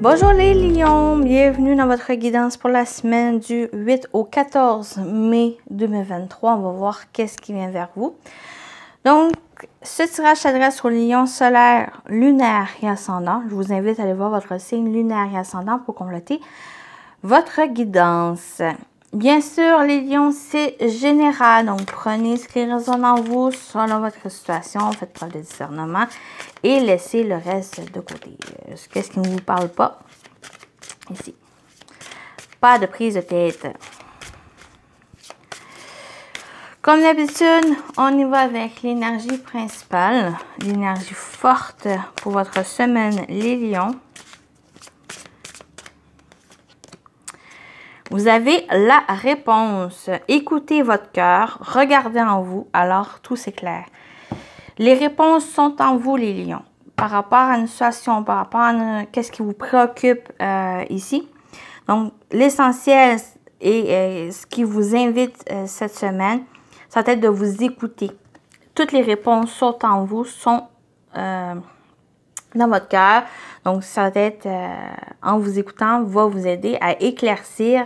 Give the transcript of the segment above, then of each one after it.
Bonjour les lions, bienvenue dans votre guidance pour la semaine du 8 au 14 mai 2023. On va voir qu'est-ce qui vient vers vous. Donc, ce tirage s'adresse aux lions solaires, lunaires et ascendants. Je vous invite à aller voir votre signe lunaire et ascendant pour compléter votre guidance. Bien sûr, les lions, c'est général. Donc, prenez ce qui résonne en vous selon votre situation. Faites preuve de discernement et laissez le reste de côté. Qu'est-ce qui ne vous parle pas? Ici. Pas de prise de tête. Comme d'habitude, on y va avec l'énergie principale, l'énergie forte pour votre semaine, les lions. Vous avez la réponse. Écoutez votre cœur, regardez en vous, alors tout s'éclaire. Les réponses sont en vous, les lions, par rapport à une situation, par rapport à qu'est-ce qui vous préoccupe ici. Donc, l'essentiel et ce qui vous invite cette semaine, ça va être de vous écouter. Toutes les réponses sont en vous, sont dans votre cœur. Donc, ça va être, en vous écoutant, va vous aider à éclaircir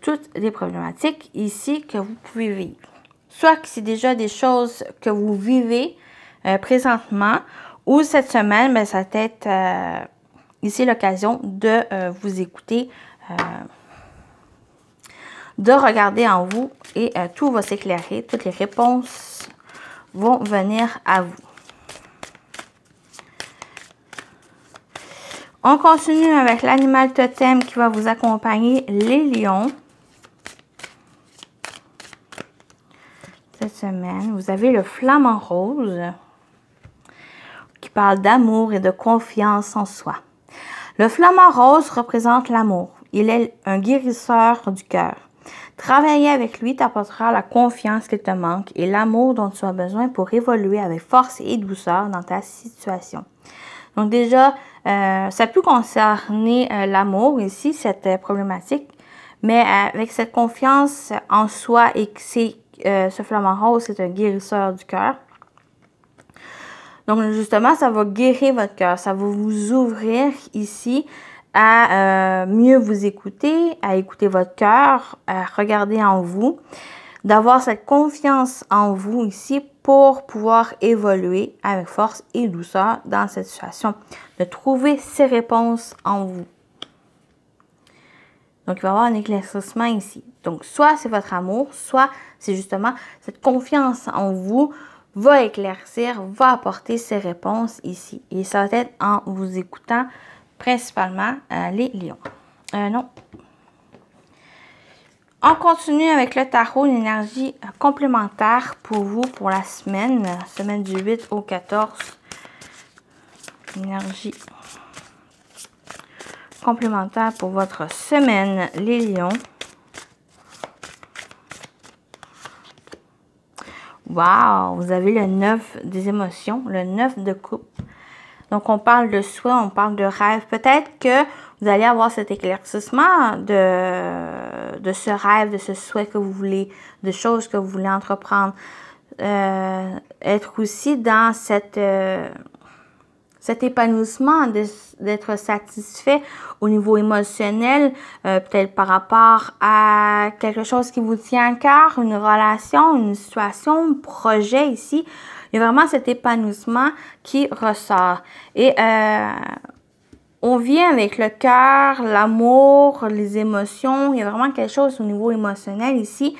toutes les problématiques ici que vous pouvez vivre. Soit que c'est déjà des choses que vous vivez présentement, ou cette semaine, bien, ça va être ici l'occasion de vous écouter, de regarder en vous et tout va s'éclairer. Toutes les réponses vont venir à vous. On continue avec l'animal totem qui va vous accompagner, les lions. Cette semaine, vous avez le flamant rose qui parle d'amour et de confiance en soi. Le flamant rose représente l'amour. Il est un guérisseur du cœur. Travailler avec lui t'apportera la confiance qu'il te manque et l'amour dont tu as besoin pour évoluer avec force et douceur dans ta situation. Donc déjà, ça peut concerner l'amour ici, cette problématique, mais avec cette confiance en soi et que ce flamant rose, c'est un guérisseur du cœur. Donc justement, ça va guérir votre cœur, ça va vous ouvrir ici à mieux vous écouter, à écouter votre cœur, à regarder en vous, d'avoir cette confiance en vous ici pour pouvoir évoluer avec force et douceur dans cette situation, de trouver ces réponses en vous. Donc, il va y avoir un éclaircissement ici. Donc, soit c'est votre amour, soit c'est justement cette confiance en vous va éclaircir, va apporter ces réponses ici. Et ça va être en vous écoutant principalement les lions. Non. On continue avec le tarot, une énergie complémentaire pour vous pour la semaine du 8 au 14. Énergie complémentaire pour votre semaine, les lions. Wow, vous avez le 9 des émotions, le 9 de coupe. Donc, on parle de soi, on parle de rêve. Peut-être que vous allez avoir cet éclaircissement de ce rêve, de ce souhait que vous voulez, de choses que vous voulez entreprendre. Être aussi dans cet épanouissement, d'être satisfait au niveau émotionnel, peut-être par rapport à quelque chose qui vous tient à cœur, une relation, une situation, un projet ici. Il y a vraiment cet épanouissement qui ressort. Et on vient avec le cœur, l'amour, les émotions. Il y a vraiment quelque chose au niveau émotionnel ici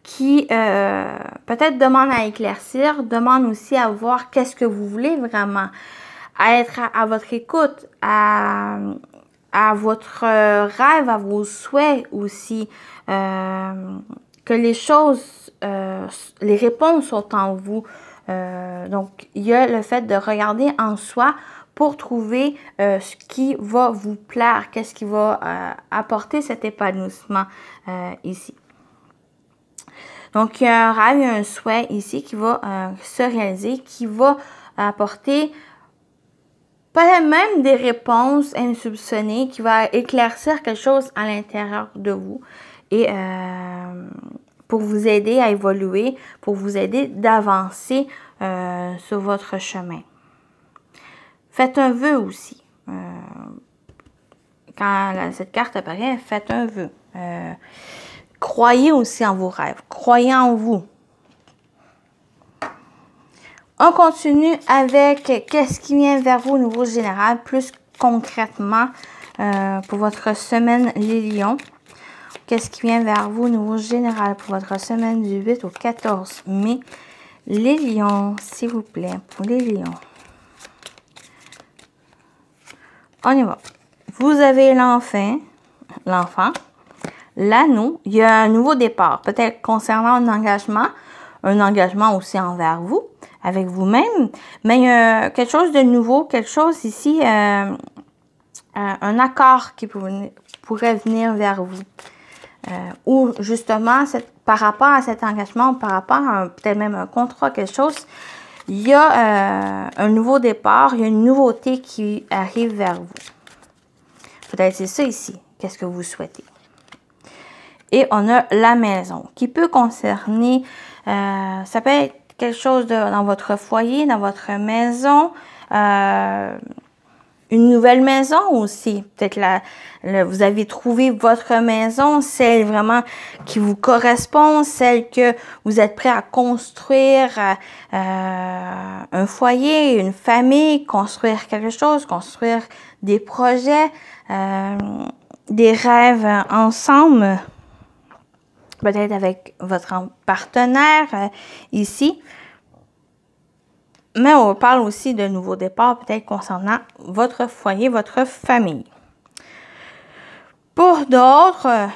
qui peut-être demande à éclaircir, demande aussi à voir qu'est-ce que vous voulez vraiment, à être à votre écoute, à votre rêve, à vos souhaits aussi, que les choses, les réponses sont en vous. Donc, il y a le fait de regarder en soi pour trouver ce qui va vous plaire, qu'est-ce qui va apporter cet épanouissement ici. Donc, il y a un rêve, il y a un souhait ici qui va se réaliser, qui va apporter peut-être même des réponses insoupçonnées, qui va éclaircir quelque chose à l'intérieur de vous et pour vous aider à évoluer, pour vous aider d'avancer sur votre chemin. Faites un vœu aussi, Quand cette carte apparaît, faites un vœu. Croyez aussi en vos rêves. Croyez en vous. On continue avec qu'est-ce qui vient vers vous au niveau général, plus concrètement pour votre semaine, les lions. Qu'est-ce qui vient vers vous au niveau général pour votre semaine du 8 au 14 mai? Les lions, s'il vous plaît, pour les lions. On y va. Vous avez l'enfant, l'anneau. Il y a un nouveau départ, peut-être concernant un engagement aussi envers vous, avec vous-même. Mais il y a quelque chose de nouveau, quelque chose ici, un accord qui pourrait venir vers vous. Ou justement, par rapport à cet engagement, par rapport à peut-être même un contrat, quelque chose, il y a un nouveau départ, il y a une nouveauté qui arrive vers vous. Peut-être c'est ça ici. Qu'est-ce que vous souhaitez? Et on a la maison qui peut concerner, ça peut être quelque chose dans votre foyer, dans votre maison, une nouvelle maison aussi. Peut-être vous avez trouvé votre maison, celle vraiment qui vous correspond, celle que vous êtes prêt à construire un foyer, une famille, construire quelque chose, construire des projets, des rêves ensemble, peut-être avec votre partenaire ici. Mais on parle aussi de nouveaux départs, peut-être concernant votre foyer, votre famille. Pour d'autres,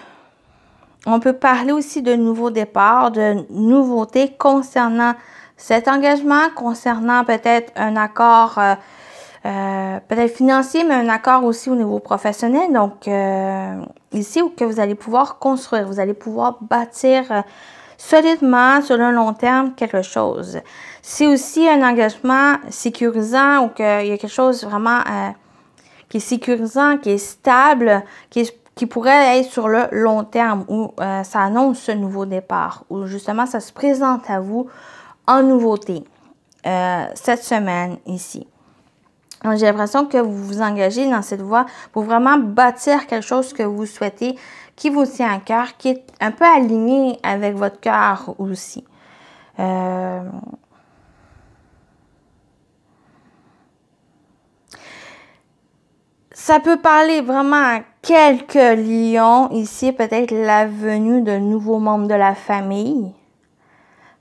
on peut parler aussi de nouveaux départs, de nouveautés concernant cet engagement, concernant peut-être un accord peut-être financier, mais un accord aussi au niveau professionnel. Donc, ici, où que vous allez pouvoir construire, vous allez pouvoir bâtir solidement, sur le long terme, quelque chose. C'est aussi un engagement sécurisant ou qu'il y a quelque chose vraiment qui est sécurisant, qui est stable, qui pourrait être sur le long terme, où ça annonce ce nouveau départ, où justement, ça se présente à vous en nouveauté cette semaine ici. J'ai l'impression que vous vous engagez dans cette voie pour vraiment bâtir quelque chose que vous souhaitez, qui vous tient à cœur, qui est un peu aligné avec votre cœur aussi. Ça peut parler vraiment à quelques lions ici, peut-être la venue de nouveaux membres de la famille.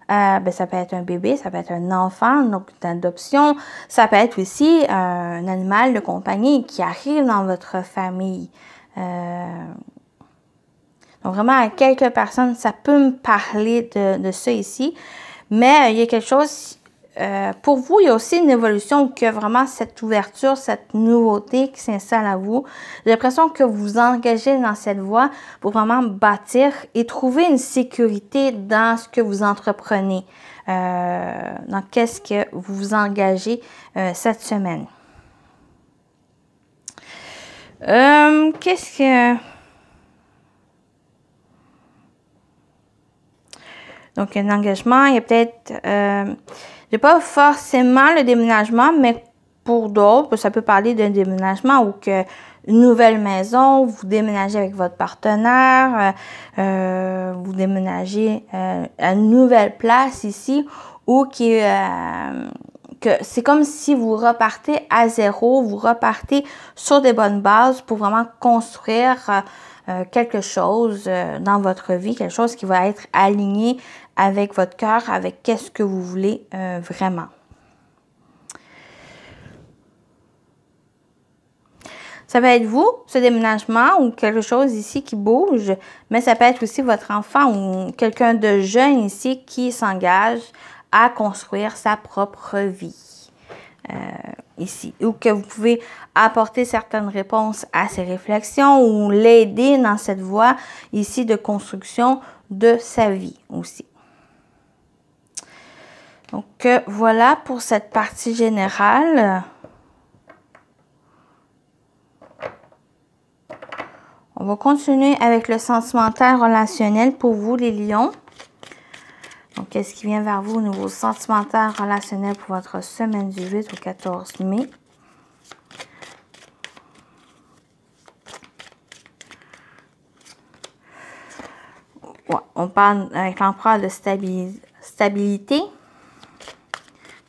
Ça peut être un bébé, ça peut être un enfant, donc d'adoption. Ça peut être aussi un animal de compagnie qui arrive dans votre famille. Donc vraiment, à quelques personnes, ça peut me parler de ça ici. Mais il y a quelque chose, pour vous, il y a aussi une évolution que vraiment cette ouverture, cette nouveauté qui s'installe à vous. J'ai l'impression que vous vous engagez dans cette voie pour vraiment bâtir et trouver une sécurité dans ce que vous entreprenez. Dans qu'est-ce que vous vous engagez cette semaine. Qu'est-ce que... Donc, un engagement, il y a peut-être... il n'y a pas forcément le déménagement, mais pour d'autres, ça peut parler d'un déménagement ou que une nouvelle maison, vous déménagez avec votre partenaire, vous déménagez à une nouvelle place ici, ou que c'est comme si vous repartez à zéro, vous repartez sur des bonnes bases pour vraiment construire quelque chose dans votre vie, quelque chose qui va être aligné avec votre cœur, avec qu'est-ce que vous voulez vraiment. Ça peut être vous, ce déménagement, ou quelque chose ici qui bouge, mais ça peut être aussi votre enfant ou quelqu'un de jeune ici qui s'engage à construire sa propre vie. Ici, ou que vous pouvez apporter certaines réponses à ses réflexions ou l'aider dans cette voie ici de construction de sa vie aussi. Donc, voilà pour cette partie générale. On va continuer avec le sentimental relationnel pour vous, les lions. Donc, qu'est-ce qui vient vers vous au niveau sentimental relationnel pour votre semaine du 8 au 14 mai? on parle avec l'empereur de stabilité.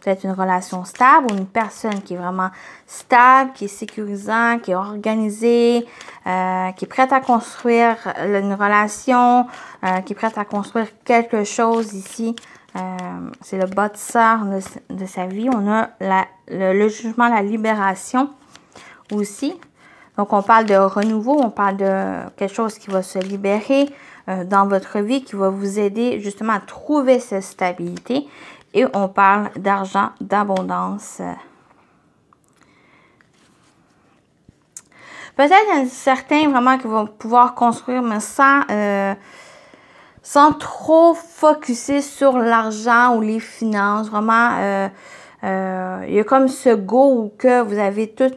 Peut-être une relation stable ou une personne qui est vraiment stable, qui est sécurisant, qui est organisée, qui est prête à construire une relation, qui est prête à construire quelque chose ici. C'est le bâtisseur de sa vie. On a le jugement, la libération aussi. Donc, on parle de renouveau, on parle de quelque chose qui va se libérer dans votre vie, qui va vous aider justement à trouver cette stabilité. Et on parle d'argent, d'abondance. Peut-être certains vraiment qui vont pouvoir construire, mais sans trop focuser sur l'argent ou les finances. Vraiment, il y a comme ce go où que vous avez tout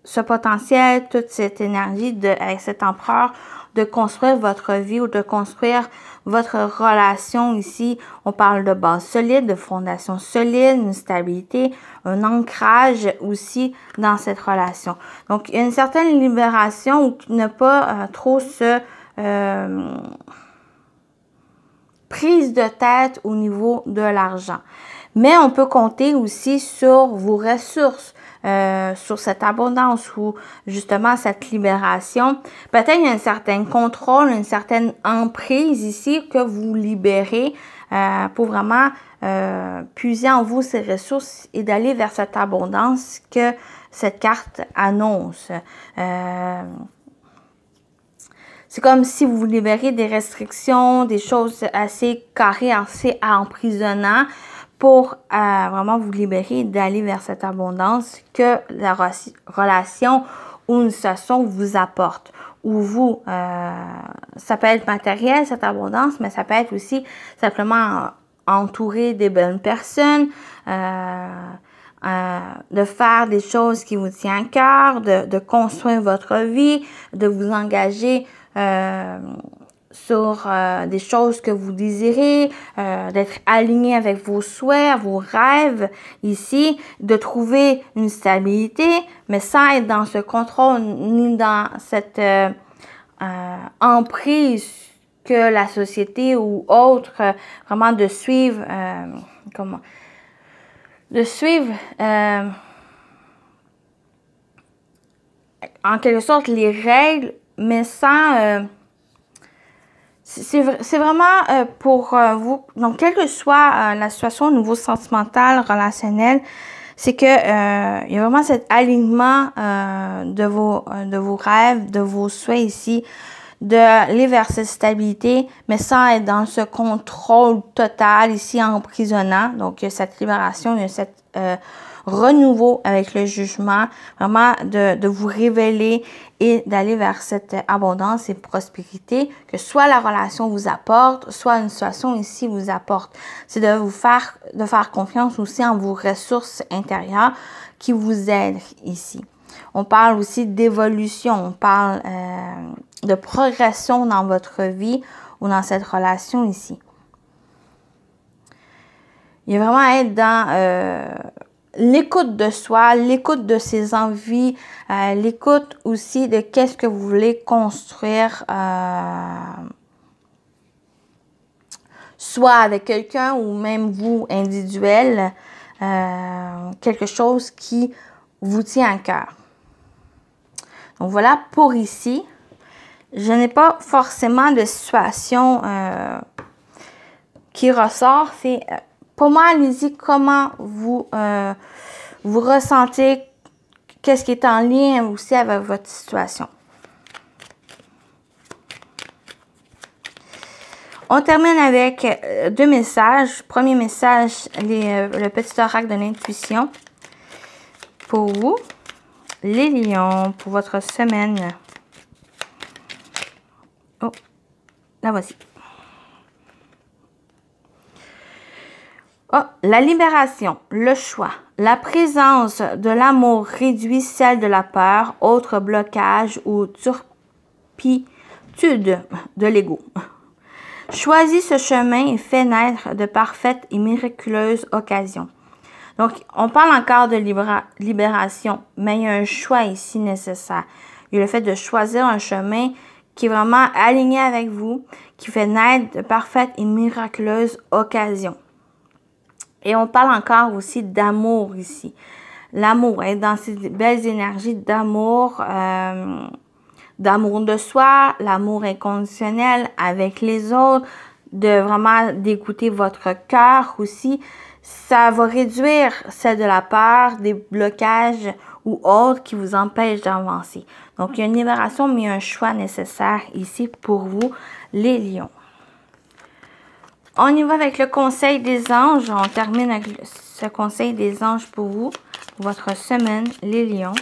ce potentiel, toute cette énergie avec cet empereur de construire votre vie ou de construire votre relation ici. On parle de base solide, de fondation solide, une stabilité, un ancrage aussi dans cette relation. Donc, il y a une certaine libération ou ne pas trop se prise de tête au niveau de l'argent. Mais on peut compter aussi sur vos ressources, sur cette abondance ou justement cette libération. Peut-être il y a un certain contrôle, une certaine emprise ici que vous libérez pour vraiment puiser en vous ces ressources et d'aller vers cette abondance que cette carte annonce. C'est comme si vous libérez des restrictions, des choses assez carrées, assez emprisonnantes pour vraiment vous libérer d'aller vers cette abondance que la relation ou une situation vous apporte. Ou vous, ça peut être matériel, cette abondance, mais ça peut être aussi simplement entouré des bonnes personnes, de faire des choses qui vous tiennent à cœur, de construire votre vie, de vous engager sur des choses que vous désirez, d'être aligné avec vos souhaits, vos rêves ici, de trouver une stabilité, mais sans être dans ce contrôle ni dans cette emprise que la société ou autre, vraiment de suivre, en quelque sorte les règles, mais sans... c'est vraiment pour vous, donc quelle que soit la situation au niveau sentimental, relationnel, c'est que il y a vraiment cet alignement de vos rêves, de vos souhaits ici, d'aller vers cette stabilité, mais sans être dans ce contrôle total ici emprisonnant. Donc, il y a cette libération, il y a cette renouveau avec le jugement, vraiment de vous révéler et d'aller vers cette abondance et prospérité que soit la relation vous apporte, soit une situation ici vous apporte. C'est de faire confiance aussi en vos ressources intérieures qui vous aident ici. On parle aussi d'évolution, on parle de progression dans votre vie ou dans cette relation ici. Il y a vraiment à être dans l'écoute de soi, l'écoute de ses envies, l'écoute aussi de qu'est-ce que vous voulez construire, soit avec quelqu'un ou même vous, individuel, quelque chose qui vous tient à cœur. Donc voilà pour ici. Je n'ai pas forcément de situation qui ressort. C'est pour moi, allez-y, comment vous ressentez, qu'est-ce qui est en lien aussi avec votre situation. On termine avec deux messages. Premier message, le petit oracle de l'intuition pour vous. Les lions, pour votre semaine. Oh, la voici. Oh, la libération, le choix, la présence de l'amour réduit celle de la peur, autre blocage ou turpitude de l'ego. Choisis ce chemin et fais naître de parfaites et miraculeuses occasions. Donc, on parle encore de libération, mais il y a un choix ici nécessaire. Il y a le fait de choisir un chemin qui est vraiment aligné avec vous, qui fait naître de parfaites et miraculeuses occasions. Et on parle encore aussi d'amour ici. L'amour, être dans ces belles énergies d'amour, d'amour de soi, l'amour inconditionnel avec les autres, de vraiment d'écouter votre cœur aussi. Ça va réduire celle de la peur, des blocages ou autres qui vous empêchent d'avancer. Donc, il y a une libération, mais il y a un choix nécessaire ici pour vous, les lions. On y va avec le conseil des anges. On termine avec ce conseil des anges pour vous, pour votre semaine, les lions.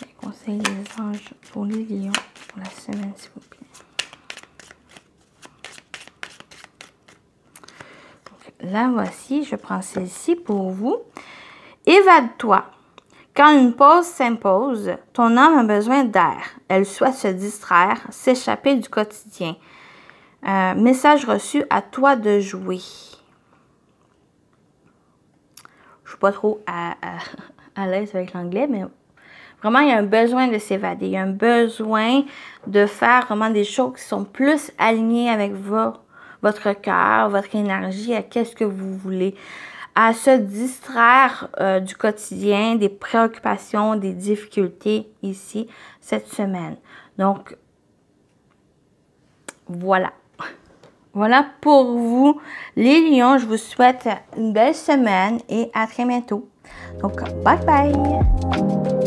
Le conseil des anges pour les lions, pour la semaine, s'il vous plaît. Donc, là, voici, je prends celle-ci pour vous. Évade-toi. Quand une pause s'impose, ton âme a besoin d'air. Elle souhaite se distraire, s'échapper du quotidien. Message reçu, à toi de jouer. Je ne suis pas trop à l'aise avec l'anglais, mais vraiment, il y a un besoin de s'évader. Il y a un besoin de faire vraiment des choses qui sont plus alignées avec votre cœur, votre énergie, à qu'est-ce que vous voulez. À se distraire du quotidien, des préoccupations, des difficultés ici, cette semaine. Donc, voilà. Voilà pour vous, les lions. Je vous souhaite une belle semaine et à très bientôt. Donc, bye bye!